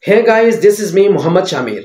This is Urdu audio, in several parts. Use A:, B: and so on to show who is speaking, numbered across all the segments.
A: ہے گائز دس از می محمد شامیر۔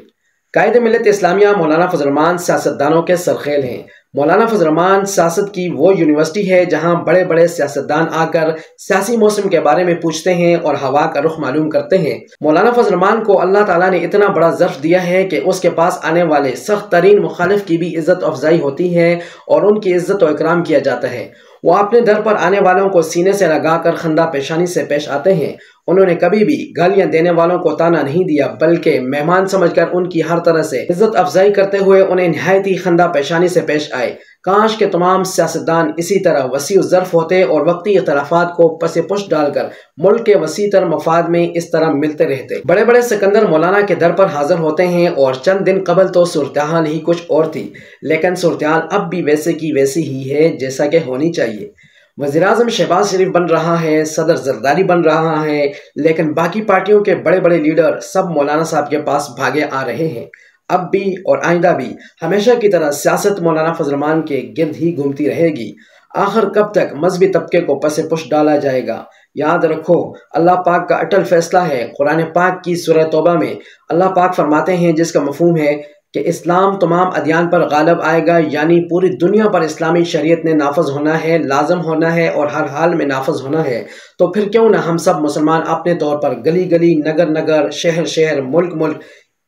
A: قائد ملت اسلامیہ مولانا فضل الرحمان سیاستدانوں کے سرخیل ہیں۔ مولانا فضل الرحمان سیاست کی وہ یونیورسٹی ہے جہاں بڑے بڑے سیاستدان آ کر سیاسی موسم کے بارے میں پوچھتے ہیں اور ہوا کا رخ معلوم کرتے ہیں۔ مولانا فضل الرحمان کو اللہ تعالیٰ نے اتنا بڑا ظرف دیا ہے کہ اس کے پاس آنے والے سخت ترین مخالف کی بھی عزت افزائی ہوتی ہے اور ان کی عزت و اکرام کیا جاتا ہے۔ وہ اپنے در پر آنے والوں کو سینے سے لگا کر خندہ پیشانی سے پیش آتے ہیں۔ انہوں نے کبھی بھی گالیاں دینے والوں کو طعنہ نہیں دیا بلکہ مہمان سمجھ کر ان کی ہر طرح سے عزت افزائی کرتے ہوئے انہیں نہایت ہی خندہ پیشانی سے پیش آئے۔ کاش کے تمام سیاستدان اسی طرح وسیع الظرف ہوتے اور وقتی اختلافات کو پس پشت ڈال کر ملک کے وسیع تر مفاد میں اس طرح ملتے رہتے۔ بڑے بڑے سکندر مولانا کے در پر حاضر ہوتے ہیں اور چند دن قبل تو صورتحال ہی کچھ اور تھی، لیکن صورتحال اب بھی ویسے کی ویسی ہی ہے جیسا کہ ہونی چاہیے۔ وزیراعظم شہباز شریف بن رہا ہے، صدر زرداری بن رہا ہے، لیکن باقی پارٹیوں کے بڑے بڑے لیڈر سب مولانا صاحب کے پاس بھاگے آ رہے ہیں۔ اب بھی اور آئندہ بھی ہمیشہ کی طرح سیاست مولانا فضل الرحمان کے گرد ہی گھومتی رہے گی۔ آخر کب تک مذہبی طبقے کو پس پش ڈالا جائے گا؟ یاد رکھو، اللہ پاک کا اٹل فیصلہ ہے۔ قرآن پاک کی سورہ توبہ میں اللہ پاک فرماتے ہیں، جس کا مفہوم ہے کہ اسلام تمام ادیان پر غالب آئے گا، یعنی پوری دنیا پر اسلامی شریعت نے نافذ ہونا ہے، لازم ہونا ہے اور ہر حال میں نافذ ہونا ہے۔ تو پھر کیوں نہ ہم سب مسلمان اپنے طور پر گلی گلی، نگر نگر، شہر شہر، ملک ملک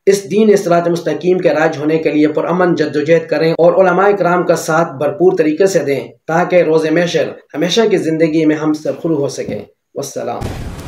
A: اس دین صراط مستقیم کے راج ہونے کے لیے پرامن جدوجہد کریں اور علماء کرام کا ساتھ بھرپور طریقے سے دیں، تاکہ روز محشر ہمیشہ کی زندگی میں ہم سرخرو ہو سکیں۔ والسلام۔